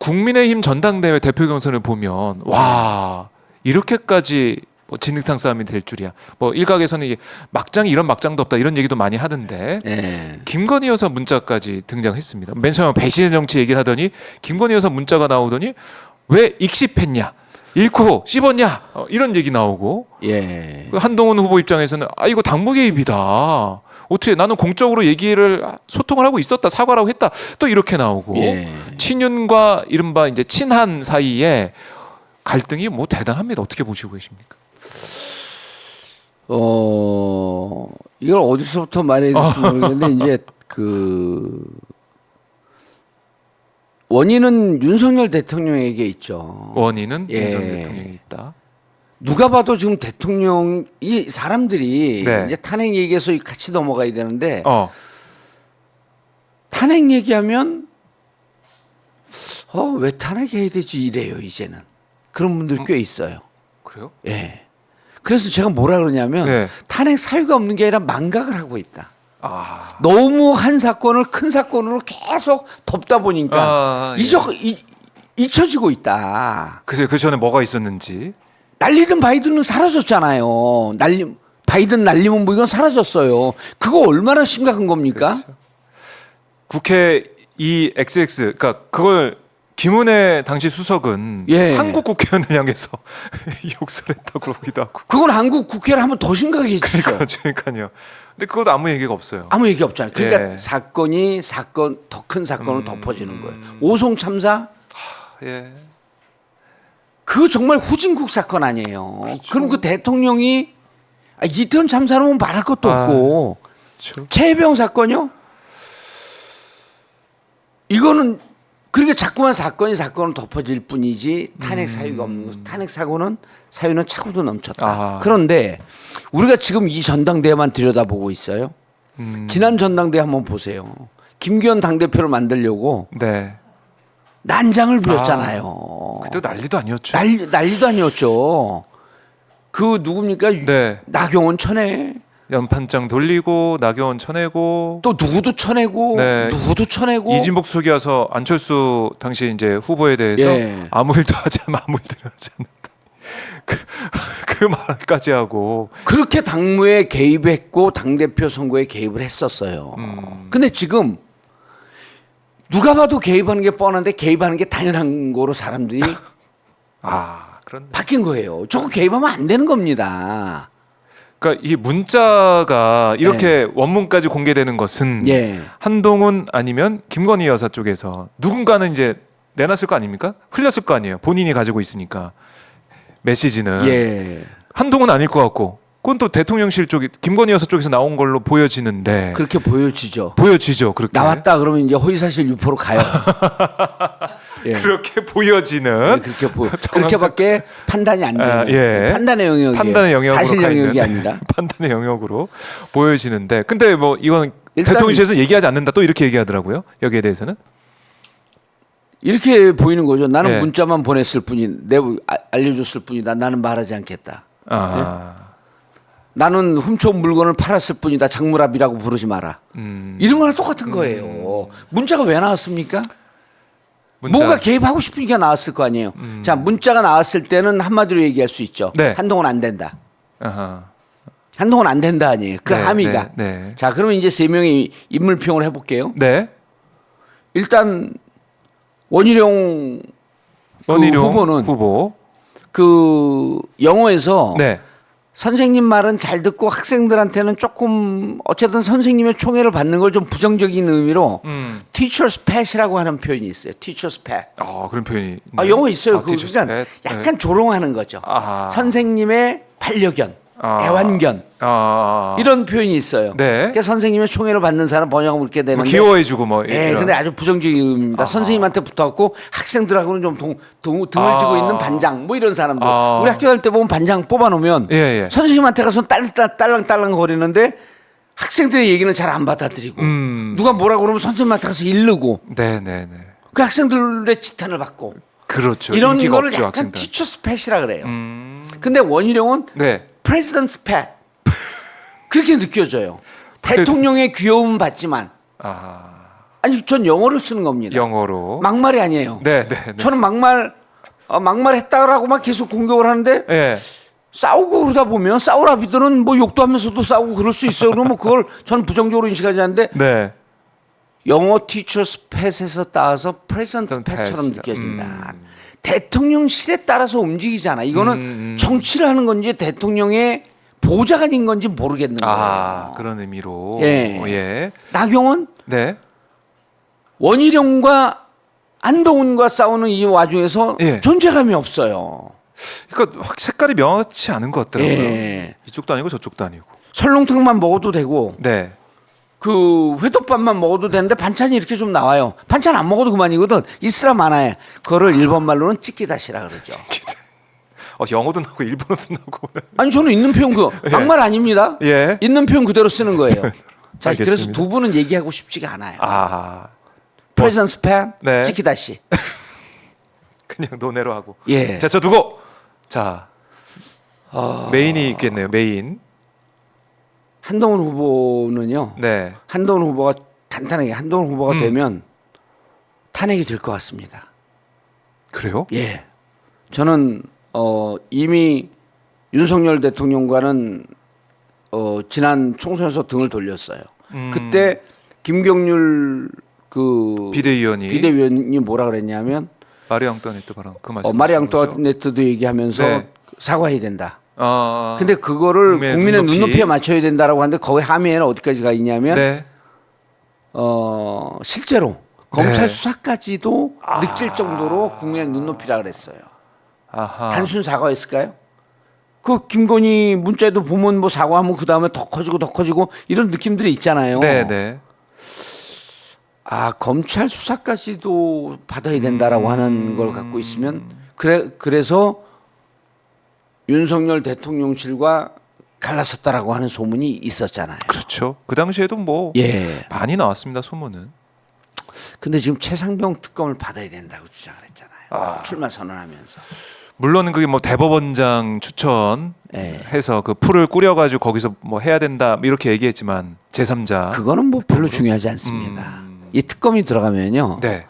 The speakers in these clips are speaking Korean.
국민의힘 전당대회 대표 경선을 보면 와 이렇게까지 뭐 진흙탕 싸움이 될 줄이야. 뭐 일각에서는 이게 막장이 이런 막장도 없다 이런 얘기도 많이 하던데 김건희 여사 문자까지 등장했습니다. 맨 처음에 배신의 정치 얘기를 하더니 김건희 여사 문자가 나오더니 왜 익십했냐 잃고 씹었냐 이런 얘기 나오고 한동훈 후보 입장에서는 아 이거 당무 개입이다. 어떻게 나는 공적으로 얘기를 소통을 하고 있었다 사과라고 했다 또 이렇게 나오고 친윤과 이른바 이제 친한 사이에 갈등이 뭐 대단합니다. 어떻게 보시고 계십니까? 이걸 어디서부터 말해야 될지 모르겠는데 이제 그 원인은 윤석열 대통령에게 있죠. 원인은 윤석열 대통령에 있다. 누가 봐도 지금 대통령 이 사람들이 이제 탄핵 얘기에서 같이 넘어가야 되는데 탄핵 얘기하면 왜 탄핵해야 되지 이래요 이제는 그런 분들 꽤 있어요. 그래요? 예. 그래서 제가 뭐라 그러냐면 탄핵 사유가 없는 게 아니라 망각을 하고 있다. 너무 한 사건을 큰 사건으로 계속 덮다 보니까 잊혀지고 있다. 그 전에 뭐가 있었는지. 날리든 바이든은 사라졌잖아요. 바이든 날리면 뭐 이건 사라졌어요. 그거 얼마나 심각한 겁니까? 그렇죠. 국회 이 XX 그러니까 그걸 김은혜 당시 수석은 한국 국회의원을 향해서 욕설했다고 그러기도 하고. 그건 한국 국회를 하면 더 심각해지죠. 그러니까요. 근데 그것도 아무 얘기가 없어요. 아무 얘기 없잖아요. 그러니까 사건이 더 큰 사건으로 덮어지는 거예요. 오송 참사. 그거 정말 후진국 사건 아니에요. 그렇죠. 그럼 그 대통령이 이태원 참사는 말할 것도 없고 그렇죠. 최혜병 사건요? 이거는 그러니까 자꾸만 사건을 덮어질 뿐이지 탄핵 사유가 없는 거. 탄핵 사유는 차고도 넘쳤다. 그런데 우리가 지금 이 전당대회만 들여다보고 있어요. 지난 전당대회 한번 보세요. 김기현 당대표를 만들려고 난장을 부렸잖아요. 그때 난리도 아니었죠. 난리도 아니었죠. 그 누굽니까? 나경원 쳐내. 연판장 돌리고 나경원 쳐내고 또 누구도 쳐내고 누구도 쳐내고 이진복 수석이 와서 안철수 당시 이제 후보에 대해서 아무 일도 하지 않는다. 그 말까지 하고 그렇게 당무에 개입했고 당대표 선거에 개입을 했었어요. 근데 지금 누가 봐도 개입하는 게 뻔한데 개입하는 게 당연한 거로 사람들이 그런데. 바뀐 거예요. 저거 개입하면 안 되는 겁니다. 그러니까 이 문자가 이렇게 원문까지 공개되는 것은 한동훈 아니면 김건희 여사 쪽에서 누군가는 이제 내놨을 거 아닙니까? 흘렸을 거 아니에요. 본인이 가지고 있으니까 메시지는 한동훈 아닐 것 같고 그건 또 대통령실 쪽이 김건희 여사 쪽에서 나온 걸로 보여지는데 그렇게 보여지죠. 그렇게 나왔다 그러면 이제 허위사실 유포로 가요. 그렇게 보여지는 그렇게밖에 판단이 안 되는 판단의 영역이에요. 사실 영역이 아니라 판단의 영역으로 보여지는데 근데 뭐 이건 대통령실에서 얘기하지 않는다 또 이렇게 얘기하더라고요. 여기에 대해서는 이렇게 보이는 거죠. 나는 문자만 보냈을 알려줬을 뿐이다. 나는 말하지 않겠다. 나는 훔쳐온 물건을 팔았을 뿐이다. 장물합이라고 부르지 마라. 이런 거랑 똑같은 거예요. 문자가 왜 나왔습니까? 뭔가 개입하고 싶으니까 나왔을 거 아니에요. 자, 문자가 나왔을 때는 한마디로 얘기할 수 있죠. 한동훈 안 된다. 한동훈 안 된다 아니에요. 그 함의가. 자, 그러면 이제 세 명의 인물평을 해볼게요. 일단 원희룡 후보는 그 영어에서 선생님 말은 잘 듣고 학생들한테는 조금 어쨌든 선생님의 총애를 받는 걸 좀 부정적인 의미로 teacher's pet이라고 하는 표현이 있어요. teacher's pet. 그런 표현이 영어 있어요. 그러니까 약간 조롱하는 거죠. 선생님의 반려견, 애완견 이런 표현이 있어요. 그러니까 선생님의 총애를 받는 사람 번역하면 그렇게 되는데 귀여워해주고 근데 아주 부정적인 의미입니다. 선생님한테 붙어갖고 학생들하고는 좀 등을 지고 있는 반장 뭐 이런 사람들 우리 학교 다닐 때 보면 반장 뽑아놓으면 선생님한테 가서 딸랑딸랑 거리는데 학생들의 얘기는 잘 안 받아들이고 누가 뭐라고 그러면 선생님한테 가서 이르고 그 학생들의 지탄을 받고 그렇죠. 이런 거를 약간 teacher's pet이라 그래요. 근데 원희룡은 president's pet 그렇게 느껴져요. 대통령의 귀여움 받지만 아니 전 영어를 쓰는 겁니다. 영어로. 막말이 아니에요. 네, 네, 네. 저는 막말했다라고 막 계속 공격을 하는데 네. 싸우고 그러다 보면 싸우라비들은 뭐 욕도 하면서도 싸우고 그럴 수 있어요. 그러면 그걸 저는 부정적으로 인식하지 않는데 네. 영어 티처스 팻에서 따서 프레젠트 팻처럼 느껴진다. 대통령실에 따라서 움직이잖아. 이거는 정치를 하는 건지 대통령의 보좌관인 건지 모르겠는 거예요. 아, 그런 의미로. 예. 예. 나경원 네. 원희룡과 한동훈과 싸우는 이 와중에서 예. 존재감이 없어요. 그러니까 확 색깔이 명확치 않은 것 같더라고요. 예. 이쪽도 아니고 저쪽도 아니고. 설렁탕만 먹어도 되고 네. 그 회덮밥만 먹어도 되는데 반찬이 이렇게 좀 나와요. 반찬 안 먹어도 그만이거든. 있으라 마나야. 그거를 일본 말로는 찌끼다시라 그러죠. 영어도 나오고 일본어도 나오고. 아니 저는 있는 표현 막말 아닙니다. 예. 있는 표현 그대로 쓰는 거예요. 자, 알겠습니다. 그래서 두 분은 얘기하고 싶지가 않아요. 아, 프레젠스 팬, 네. 찌끼다시. 그냥 논외로 하고. 예. 자, 저 두고. 자, 메인이 있겠네요. 메인. 한동훈 후보는요. 네. 한동훈 후보가 간단하게 한동훈 후보가 되면 탄핵이 될 것 같습니다. 그래요? 예. 저는 이미 윤석열 대통령과는 지난 총선에서 등을 돌렸어요. 그때 김경률 그 비대위원이 뭐라 그랬냐면 마리 앙뚜아네트 발언 그 말씀. 마리 앙뚜아네트도 얘기하면서 네. 사과해야 된다. 아. 근데 그거를 국민의 눈높이에 맞춰야 된다라고 하는데 거기 함의에는 어디까지 가 있냐면 네. 실제로 검찰 네. 수사까지도 느낄 정도로 국민의 눈높이라 그랬어요. 아하. 단순 사과였을까요? 그 김건희 문자에도 보면 뭐 사과하면 그 다음에 더 커지고 이런 느낌들이 있잖아요. 네, 네. 아 검찰 수사까지도 받아야 된다라고 하는 걸 갖고 있으면 그래서 윤석열 대통령실과 갈라섰다라고 하는 소문이 있었잖아요. 그렇죠. 그 당시에도 뭐 예. 많이 나왔습니다. 소문은. 근데 지금 최상병 특검을 받아야 된다고 주장을 했잖아요. 출마 선언하면서. 물론 그게 뭐 대법원장 추천해서 예. 그 풀을 꾸려가지고 거기서 뭐 해야 된다 이렇게 얘기했지만 제3자. 그거는 뭐 별로 중요하지 않습니다. 이 특검이 들어가면요. 네.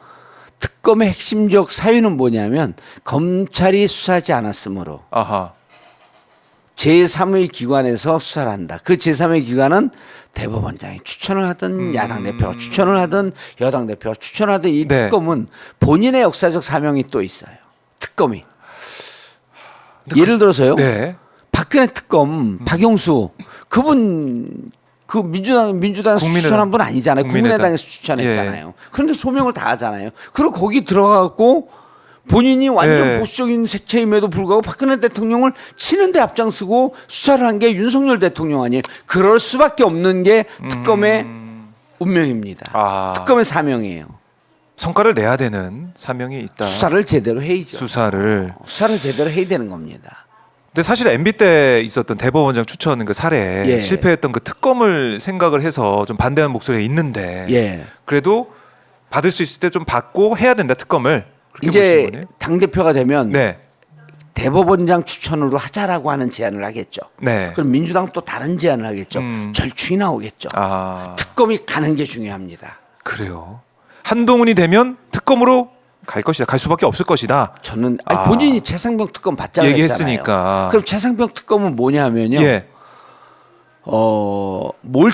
특검의 핵심적 사유는 뭐냐면 검찰이 수사하지 않았으므로 아하. 제3의 기관에서 수사를 한다. 그 제3의 기관은 대법원장이 추천을 하든 야당 대표가 추천을 하든 여당 대표가 추천을 하든 이 네. 특검은 본인의 역사적 사명이 또 있어요. 특검이. 예를 들어서요. 네. 박근혜 특검 박영수 그분 그 민주당에서 추천한 분 아니잖아요. 국민의당에서 추천했잖아요. 예. 그런데 소명을 다 하잖아요. 그리고 거기 들어가고 본인이 완전 예. 보수적인 색채임에도 불구하고 박근혜 대통령을 치는데 앞장서고 수사를 한 게 윤석열 대통령 아니에요. 그럴 수밖에 없는 게 특검의 운명입니다. 아. 특검의 사명이에요. 성과를 내야 되는 사명이 있다. 수사를 제대로 해야죠. 수사를 제대로 해야 되는 겁니다. 근데 사실 MB 때 있었던 대법원장 추천 그 사례 예. 실패했던 그 특검을 생각을 해서 좀 반대하는 목소리가 있는데 예. 그래도 받을 수 있을 때 좀 받고 해야 된다 특검을 그렇게 이제 보시는 거네요. 당 대표가 되면 네. 대법원장 추천으로 하자라고 하는 제안을 하겠죠. 네. 그럼 민주당 또 다른 제안을 하겠죠. 절충이 나오겠죠. 아 특검이 가는 게 중요합니다. 그래요. 한동훈이 되면 특검으로 갈 것이다. 갈 수밖에 없을 것이다. 저는 본인이 최상병 특검 받자고 얘기했으니까. 그럼 최상병 특검은 뭐냐면요. 예. 뭘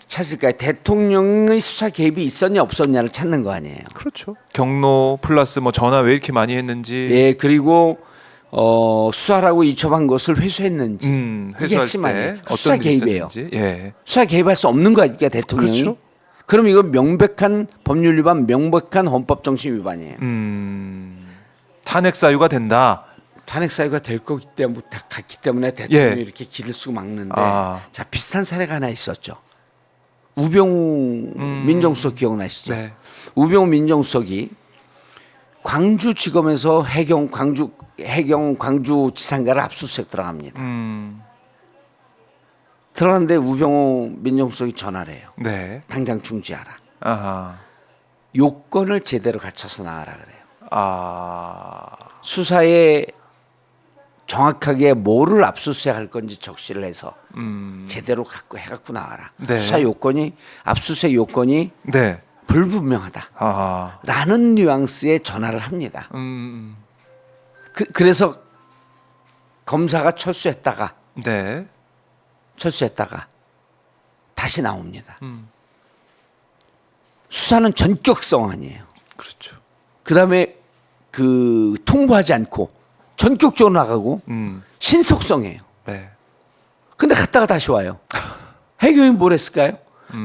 찾을까요? 대통령의 수사 개입이 있었냐 없었냐를 찾는 거 아니에요. 그렇죠. 경로 플러스 뭐 전화 왜 이렇게 많이 했는지. 예, 그리고 수사라고 이첩한 것을 회수했는지. 이게 회수할 핵심 때 아니에요. 어떤 수사 일이 개입이에요. 있었는지. 예. 수사 개입할 수 없는 거 아닙니까 대통령이? 그렇죠. 그럼 이거 명백한 법률 위반, 명백한 헌법 정신 위반이에요. 탄핵 사유가 된다. 탄핵 사유가 될 거기 때문에 다 갔기 때문에 대통령이 예. 이렇게 길을 쓰고 막는데 아. 자 비슷한 사례가 하나 있었죠. 우병우 민정수석 기억나시죠? 네. 우병우 민정수석이 광주지검에서 광주 지상가를 압수수색 들어갑니다. 들어갔는데 우병우 민정수석이 전화를 해요. 네. 당장 중지하라. 아하. 요건을 제대로 갖춰서 나가라 그래요. 아. 수사에 정확하게 뭐를 압수수색할 건지 적시를 해서 제대로 해갖고 나와라. 네. 수사 요건이 압수수색 요건이 네. 불분명하다. 라는 뉘앙스의 전화를 합니다. 그래서 검사가 철수했다가 네. 다시 나옵니다. 수사는 전격성 아니에요. 그렇죠. 그다음에 통보하지 않고 전격적으로 나가고 신속성이에요. 네. 근데 갔다가 다시 와요. 해경이 뭘 했을까요?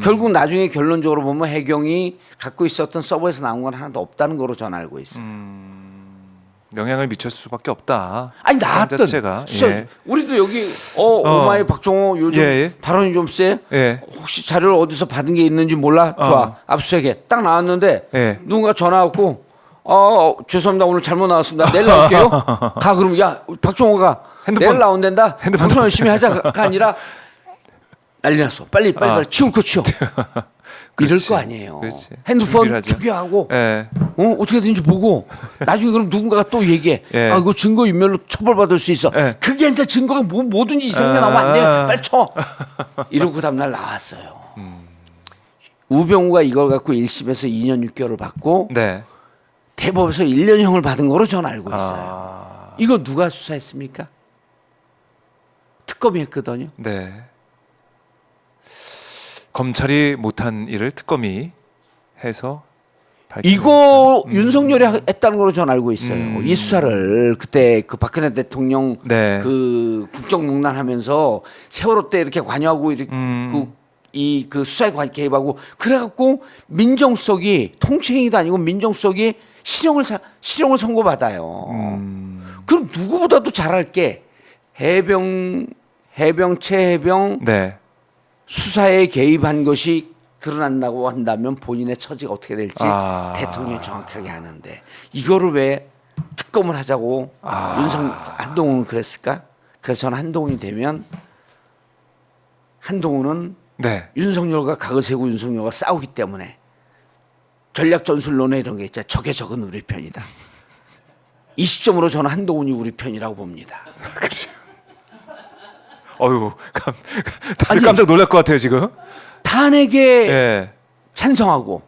결국 나중에 결론적으로 보면 해경이 갖고 있었던 서버에서 나온 건 하나도 없다는 거로 저는 알고 있어요. 영향을 미칠 수밖에 없다. 아니 나왔던 자체가. 예. 우리도 여기 오마이 박종호 요즘 발언이 좀 세. 예. 혹시 자료를 어디서 받은 게 있는지 몰라. 좋아. 압수수색해. 딱 나왔는데 누군가 전화 왔고 죄송합니다. 오늘 잘못 나왔습니다. 내일 나올게요. 가 그럼 야 박종호가 내일 나온댄다. 방송 열심히 하자가 아니라 난리 났어. 빨리 치울 거 치워. 이럴 거 아니에요. 그렇지. 핸드폰 초기화하고 어떻게 되는지 보고 나중에 그럼 누군가가 또 얘기해. 이거 증거 인멸로 처벌받을 수 있어. 그게 아니라 증거가 뭐든지 이상한 게 나오면 안 돼요. 빨리 쳐. 이러고 그 다음날 나왔어요. 우병우가 이걸 갖고 1심에서 2년 6개월을 받고 대법에서 1년형을 받은 거로 저는 알고 있어요. 이거 누가 수사했습니까? 특검이 했거든요. 네. 검찰이 못한 일을 특검이 해서 이거 윤석열이 했다는 걸로 저는 알고 있어요. 이 수사를 그때 그 박근혜 대통령 그 국정농단하면서 세월호 때 이렇게 관여하고 이렇게 그 수사에 개입하고 그래갖고 민정수석이 통치행위도 아니고 민정수석이 실형을 선고받아요. 그럼 누구보다도 잘할 게 해병 최해병 수사에 개입한 것이 드러난다고 한다면 본인의 처지가 어떻게 될지 대통령이 정확하게 아는데 이거를 왜 특검을 하자고 한동훈은 그랬을까? 그래서 저는 한동훈이 되면 한동훈은 윤석열과 각을 세우고 윤석열과 싸우기 때문에 전략 전술론에 이런 게 있잖아요. 적의 적은 우리 편이다. 이 시점으로 저는 한동훈이 우리 편이라고 봅니다. 그렇죠. 어휴, 다들 깜짝 놀랄 것 같아요 지금. 탄핵에 찬성하고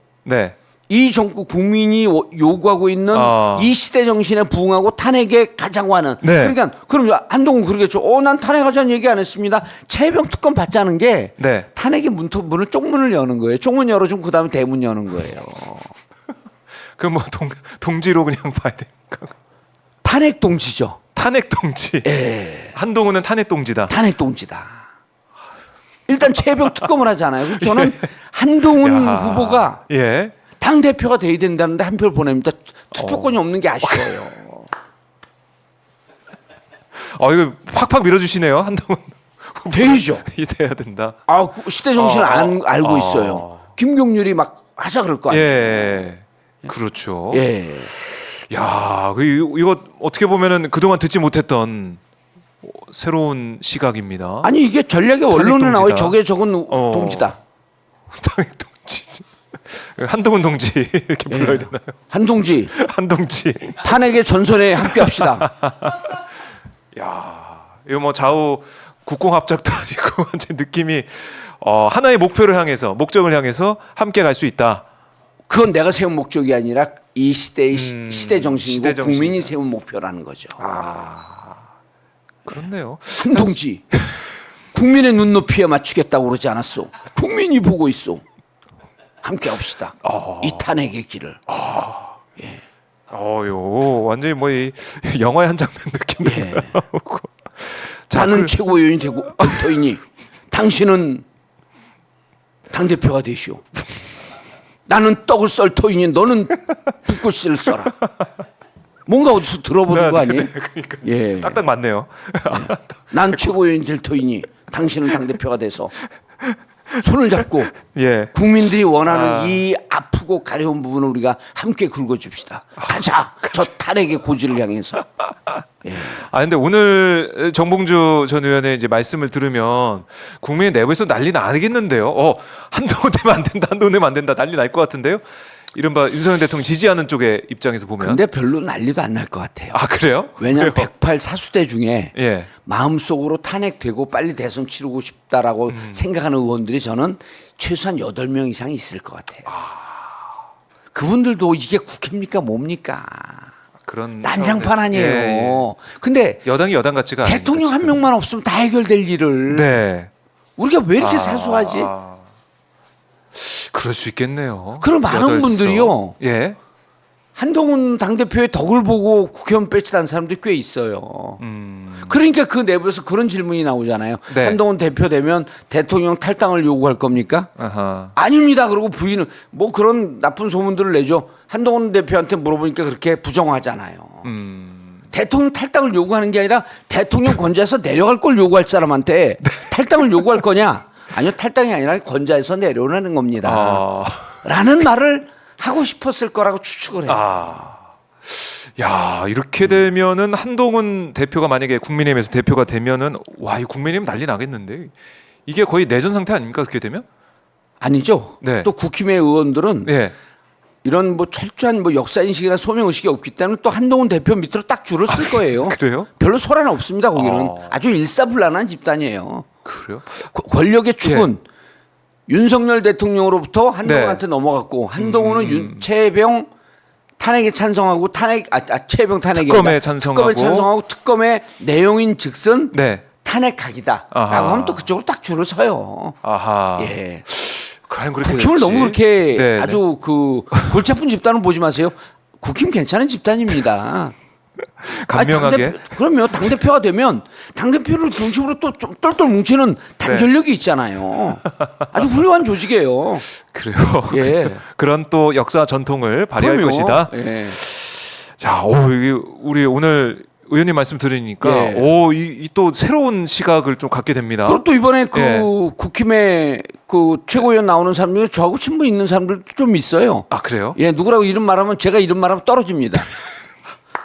이 정부 국민이 요구하고 있는 이 시대 정신에 부응하고 탄핵에 가자고 하는 그러니까 그럼 한동훈 그러겠죠. 난 탄핵하자는 얘기 안 했습니다. 최해병 특검 받자는 게 탄핵의 문을 쪽문을 여는 거예요. 쪽문 열어주면 그 다음에 대문 여는 거예요. 그럼 뭐 동지로 그냥 봐야 됩니까? 탄핵 동지죠. 탄핵 동지. 한동훈은 탄핵 동지다. 탄핵 동지다. 일단 최해병 특검을 하잖아요. 그래서 저는 한동훈 후보가 당 대표가 돼야 된다는데 한 표를 보냅니다. 투표권이 없는 게 아쉬워요. 이거 팍팍 밀어주시네요, 한동훈. 돼야죠. 돼야 된다. 시대 정신을 알고 있어요. 김경률이 막 하자 그럴 거 아니에요. 그렇죠. 야, 이거 어떻게 보면은 그동안 듣지 못했던 새로운 시각입니다. 아니 이게 전략의 원론에 나와요. 적의 적은 동지다. 탄핵 동지. 한동훈 동지 이렇게 불러야 되나요? 한동지. 한동지. 탄핵의 전선에 함께합시다. 야, 이거 뭐 좌우 국공합작도 아니고 완전 느낌이 하나의 목표를 향해서 목적을 향해서 함께 갈 수 있다. 그건 내가 세운 목적이 아니라 이 시대의 시대 정신이고 국민이 세운 목표라는 거죠. 그렇네요. 한동지. 국민의 눈높이에 맞추겠다고 그러지 않았어. 국민이 보고 있어. 함께 합시다. 이 탄핵의 길을. 완전히 뭐 이 영화의 한 장면 느낌도 나오고. 나는 최고 요인이 되고 터이니 당신은 당 대표가 되시오. 나는 떡을 썰 터이니 너는 붓글씨를 써라. 뭔가 어디서 들어보는 거 아니에요? 그러니까. 딱딱 맞네요. 난 최고 요인 될 터이니 당신은 당 대표가 돼서 손을 잡고 국민들이 원하는 이 아프고 가려운 부분을 우리가 함께 긁어줍시다. 가자. 저 탄핵의 고지를 향해서. 근데 오늘 정봉주 전 의원의 이제 말씀을 들으면 국민 내부에서 난리 나겠는데요. 한동훈 되면 안 된다, 한동훈 되면 안 된다, 난리 날 것 같은데요. 이른바 윤석열 대통령 지지하는 쪽의 입장에서 보면. 근데 별로 난리도 안 날 것 같아요. 그래요? 왜냐하면 108 사수대 중에 마음속으로 탄핵되고 빨리 대선 치르고 싶다라고 생각하는 의원들이 저는 최소한 8명 이상 있을 것 같아요. 그분들도 이게 국회입니까 뭡니까? 그런 난장판 아니에요. 예. 근데 여당이 여당 같지가 않아요. 대통령 한 명만 없으면 다 해결될 일을 네. 우리가 왜 이렇게 사수하지? 그럴 수 있겠네요. 그럼 많은 8서. 분들이요. 예. 한동훈 당대표의 덕을 보고 국회의원 배치한 사람들이 꽤 있어요. 그러니까 그 내부에서 그런 질문이 나오잖아요. 네. 한동훈 대표 되면 대통령 탈당을 요구할 겁니까? 아하. 아닙니다. 그러고 부인은 뭐 그런 나쁜 소문들을 내죠. 한동훈 대표한테 물어보니까 그렇게 부정하잖아요. 대통령 탈당을 요구하는 게 아니라 대통령 권좌에서 내려갈 걸 요구할 사람한테 탈당을 요구할 거냐? 아니요, 탈당이 아니라 권좌에서 내려오라는 겁니다. 라는 말을 하고 싶었을 거라고 추측을 해요. 야, 이렇게 되면은 한동훈 대표가 만약에 국민의힘에서 대표가 되면은 와, 이 국민의힘 난리 나겠는데. 이게 거의 내전 상태 아닙니까? 그렇게 되면? 아니죠. 네. 또 국힘의 의원들은 네. 이런 뭐 철저한 뭐 역사 인식이나 소명 의식이 없기 때문에 또 한동훈 대표 밑으로 딱 줄을 쓸 거예요. 그래요? 별로 소란 없습니다. 거기는 아주 일사불란한 집단이에요. 그래요? 권력의 축은 윤석열 대통령으로부터 한동훈한테 넘어갔고 한동훈은 최혜병 탄핵에 찬성하고 최혜병 탄핵에 특검에 찬성하고 특검의 내용인 즉슨 네. 탄핵 각이다라고 아하. 하면 또 그쪽으로 딱 줄을 서요. 아하. 예. 과연 그렇게 국힘을 될지. 너무 그렇게 네, 아주 그 골치 아픈 집단은 보지 마세요. 국힘 괜찮은 집단입니다. 간명하게. 그럼요. 당대표가 되면 당대표를 중심으로 또 좀 똘똘 뭉치는 단결력이 있잖아요. 아주 훌륭한 조직이에요. 그래요. 예. 그런 또 역사 전통을 발휘할 그럼요. 것이다. 예. 자, 이게 우리 오늘 의원님 말씀 들으니까 예. 이 또 새로운 시각을 좀 갖게 됩니다. 그리고 또 이번에 그 예. 국힘의 그 최고위원 나오는 사람 중에 저하고 친분 있는 사람들도 좀 있어요. 아, 그래요? 예, 누구라고 이름 말하면 제가 이름 말하면 떨어집니다.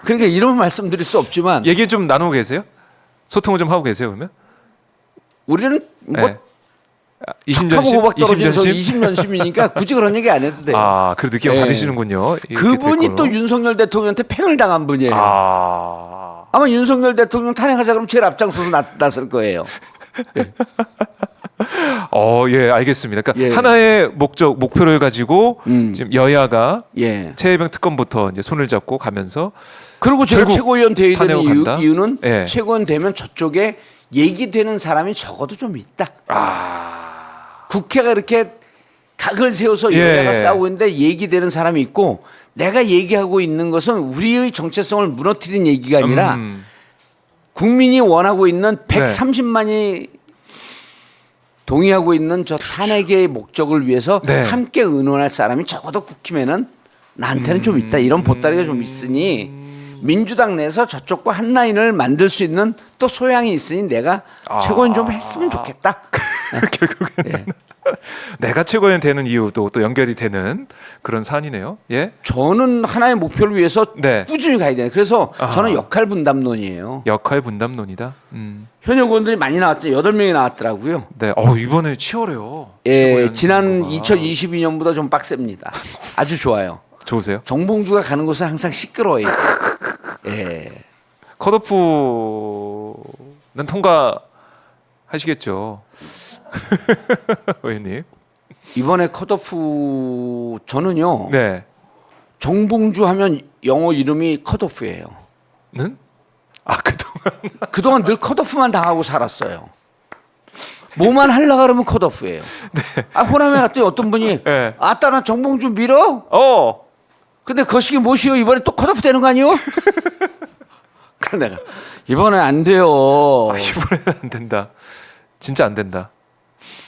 그러니까 이름은 말씀드릴 수 없지만 얘기 좀 나누고 계세요? 소통을 좀 하고 계세요, 그러면? 우리는 뭐 네. 탁하고 호박 떨어져서 20년심? 20년심이니까 굳이 그런 얘기 안 해도 돼요. 아, 그 느낌 예. 받으시는군요. 그분이 또 윤석열 대통령한테 팽을 당한 분이에요. 아마 윤석열 대통령 탄핵하자 그러면 제일 앞장서서 나설 거예요. 예, 알겠습니다. 그러니까 예. 하나의 목표를 가지고 지금 여야가 예. 최혜병 특검부터 이제 손을 잡고 가면서 그리고 제가 결국 최고위원 되야 되는 탄핵을 간다? 이유는 예. 최고위원 되면 저쪽에 얘기되는 사람이 적어도 좀 있다. 국회가 이렇게 각을 세워서 예. 여야가 싸우고 있는데 얘기되는 사람이 있고 내가 얘기하고 있는 것은 우리의 정체성을 무너뜨리는 얘기가 아니라 국민이 원하고 있는 130만이 동의하고 있는 저 탄핵의 목적을 위해서 네. 함께 의논할 사람이 적어도 국힘에는 나한테는 좀 있다. 이런 보따리가 좀 있으니 민주당 내에서 저쪽과 한 라인을 만들 수 있는 또 소양이 있으니 내가 최고위원 좀 했으면 좋겠다. 결국에는 내가 최고위원 되는 이유도 또 연결이 되는 그런 사안이네요. 예. 저는 하나의 목표를 위해서 네. 꾸준히 가야 돼요. 그래서 저는 역할 분담론이에요. 역할 분담론이다. 현역 의원들이 많이 나왔죠. 8명이 나왔더라고요. 네. 이번에 치열해요. 예, 최고위원 지난 선거가. 2022년보다 좀 빡셉니다. 아주 좋아요. 좋으세요? 정봉주가 가는 곳은 항상 시끄러워요. 예. 컷오프는 통과하시겠죠. 의원님. 이번에 컷오프 저는요. 네. 정봉주 하면 영어 이름이 컷오프예요. 는? 그동안 그동안 늘 컷오프만 당하고 살았어요. 뭐만 하려 그러면 컷오프예요. 호남에 갔더니 어떤 분이 네. 아따 나 정봉주 밀어? 근데 거시기 뭐시오 이번에 또 컷오프 되는 거 아니요? 그래 내가 이번엔 안 돼요. 이번에는 안 된다. 진짜 안 된다.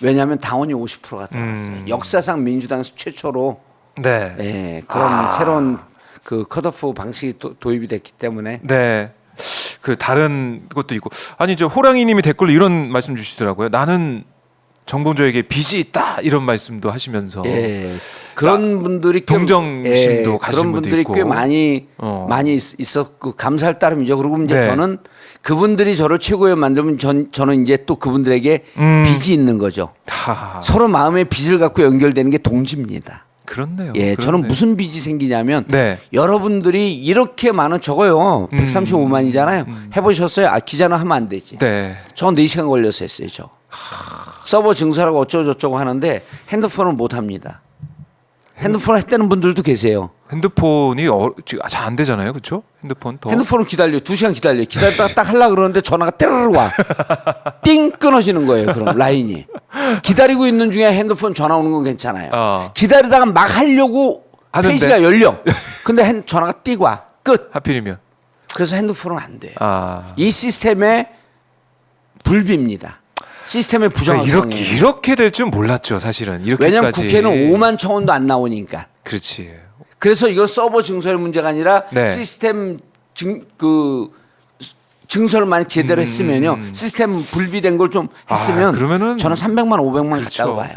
왜냐하면 당원이 50%가 들어갔어요. 역사상 민주당에서 최초로 네. 예, 그런 새로운 그 컷오프 방식이 도입이 됐기 때문에 네. 그 다른 것도 있고 아니 저 호랑이님이 댓글로 이런 말씀 주시더라고요. 나는 정봉주에게 빚이 있다 이런 말씀도 하시면서 예, 그런 분들이 꽤, 동정심도 가진 그런 분도 분들이 있고. 꽤 많이 있었고 감사할 따름이죠. 그리고 이제 네. 저는 그분들이 저를 최고위원 만들면 저는 이제 또 그분들에게 빚이 있는 거죠. 서로 마음의 빚을 갖고 연결되는 게 동지입니다. 그렇네요. 예, 저는 무슨 빚이 생기냐면 네. 여러분들이 이렇게 많은 적어요. 135만이잖아요. 해보셨어요? 기자는 하면 안 되지. 네. 전 4시간 걸려서 했어요. 서버 증설하고 어쩌고저쩌고 하는데 핸드폰은 못 합니다. 핸드폰 했다는 분들도 계세요. 핸드폰이 잘 안 되잖아요, 그렇죠? 핸드폰은 기다려 2시간 기다리다가 딱 하려고 그러는데 전화가 때르르 와. 띵 끊어지는 거예요. 그럼 라인이 기다리고 있는 중에 핸드폰 전화 오는 건 괜찮아요. 기다리다가 막 하려고 하는데? 페이지가 열려. 근데 전화가 띄고 와. 끝. 하필이면. 그래서 핸드폰은 안 돼요. 이 시스템의 불비입니다. 시스템의 부정확성이. 이렇게 될 줄 몰랐죠, 사실은. 이렇게까지. 왜냐하면 국회는 5만 청원도 안 나오니까. 그렇지. 그래서 이건 서버 증설의 문제가 아니라 네. 시스템 증설을 만약 제대로 했으면요. 시스템 불비된 걸 좀 했으면 그러면은 저는 300만 500만 그렇죠. 갔다고 봐요.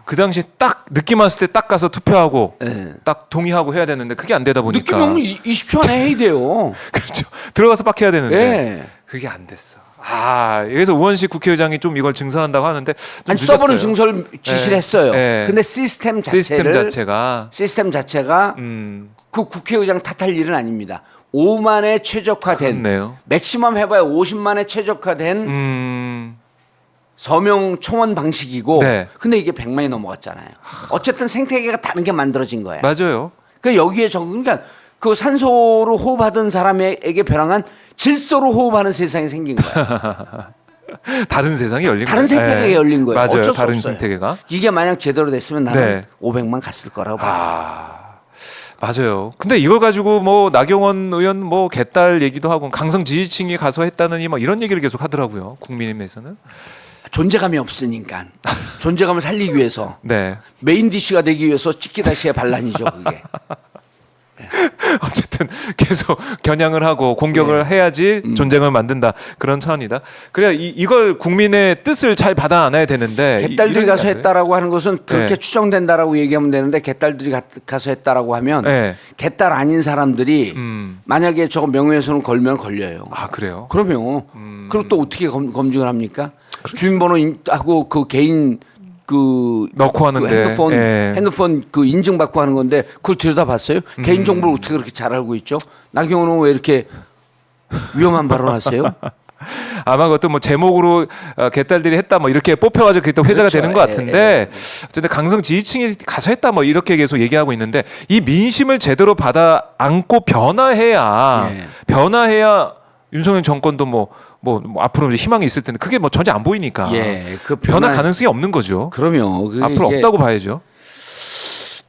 그 당시에 딱 느낌 왔을 때 딱 가서 투표하고 딱 동의하고 해야 되는데 그게 안 되다 보니까 느낌 오면 20초 안에 해야 돼요. 그렇죠. 들어가서 빡 해야 되는데 네. 그게 안 됐어. 그래서 우원식 국회의장이 좀 이걸 증설한다고 하는데 좀 아니 늦었어요. 서버는 증설 지시를 했어요. 근데 시스템 자체가 그 국회의장 탓할 일은 아닙니다. 5만에 최적화된 그렇네요. 맥시멈 해봐야 50만에 최적화된 서명 청원 방식이고 네. 근데 이게 100만이 넘어갔잖아요. 어쨌든 생태계가 다른 게 만들어진 거야. 맞아요. 그 여기에 그러니까 그 산소로 호흡하던 사람에게 변화한 질소로 호흡하는 세상이 생긴 거야. 다른 세상이 열린 거예요. 다른 생태계가 열린 거예요. 맞아요. 어쩔 수 다른 없어요. 생태계가. 이게 만약 제대로 됐으면 나는 네. 500만 갔을 거라고 봐요. 맞아요. 근데 이걸 가지고 뭐 나경원 의원 뭐 개딸 얘기도 하고 강성 지지층이 가서 했다느니 뭐 이런 얘기를 계속 하더라고요. 국민의힘에서는. 존재감이 없으니까 존재감을 살리기 위해서 네. 메인 디쉬가 되기 위해서 찍기다시의 반란이죠 그게. 어쨌든 계속 겨냥을 하고 공격을 해야지 존재감을 만든다 그런 차원이다. 그래야 이걸 국민의 뜻을 잘 받아 안아야 되는데 개딸들이 이런 가서 게 안 돼요? 했다라고 하는 것은 그렇게 네. 추정된다라고 얘기하면 되는데 개딸들이 가서 했다라고 하면 네. 개딸 아닌 사람들이 만약에 저거 명예훼손을 걸면 걸려요. 그래요? 그러면 그리고 또 어떻게 검증을 합니까? 주민번호하고 그 개인 넣고 하는데 핸드폰 그 인증받고 하는 건데 그걸 들여다봤어요? 개인 정보를 어떻게 그렇게 잘 알고 있죠? 나경원은 왜 이렇게 위험한 발언하세요? 아마 그것도 뭐 제목으로 개딸들이 했다 뭐 이렇게 뽑혀가지고 그게 또 회자가 그렇죠. 되는 것 같은데 어쨌든 강성 지지층이 가서 했다 뭐 이렇게 계속 얘기하고 있는데 이 민심을 제대로 받아 안고 변화해야 윤석열 정권도 뭐 앞으로 희망이 있을 텐데 그게 뭐 전혀 안 보이니까 그 변화 가능성이 없는 거죠. 그럼요. 앞으로 없다고 봐야죠.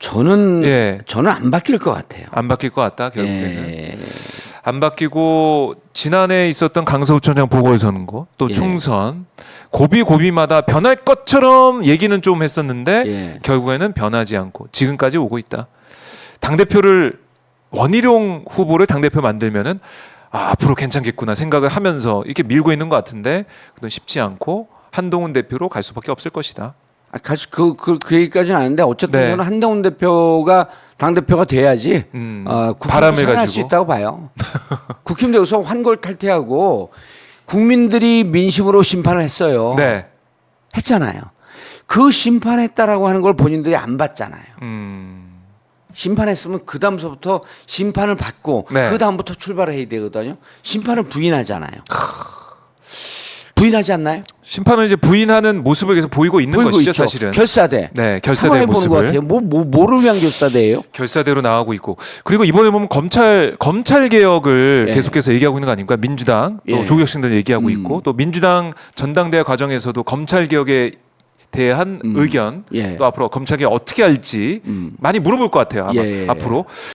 저는 안 바뀔 것 같아요. 안 바뀔 것 같다 결국에는. 안 바뀌고 지난해 있었던 강서구청장 보궐선거 또 총선 고비마다 변할 것처럼 얘기는 좀 했었는데 결국에는 변하지 않고 지금까지 오고 있다. 당대표를 원희룡 후보를 당대표 만들면은 앞으로 괜찮겠구나 생각을 하면서 이렇게 밀고 있는 것 같은데 그건 쉽지 않고 한동훈 대표로 갈 수밖에 없을 것이다. 그 얘기까지는 아닌데 어쨌든 저는 한동훈 대표가 당 대표가 돼야지 바람을 살아날 가지고 수 있다고 봐요. 국힘 되어서 환골 탈퇴하고 국민들이 민심으로 심판을 했어요. 네. 했잖아요. 그 심판했다라고 하는 걸 본인들이 안 봤잖아요. 심판했으면 그 다음서부터 심판을 받고 그 다음부터 출발을 해야 되거든요. 심판을 부인하잖아요. 부인하지 않나요? 심판은 이제 부인하는 모습을 계속 보이고 있는 것이죠, 있죠. 사실은. 결사대. 네, 결사대 모습을. 것 같아요. 뭐를 위한 결사대예요? 결사대로 나가고 있고. 그리고 이번에 보면 검찰 개혁을 계속해서 얘기하고 있는 거 아닙니까? 민주당 또 조국 혁신들 얘기하고 있고 또 민주당 전당대회 과정에서도 검찰 개혁에 대한 의견 또 앞으로 검찰 개혁 어떻게 할지 많이 물어볼 것 같아요. 아마 앞으로.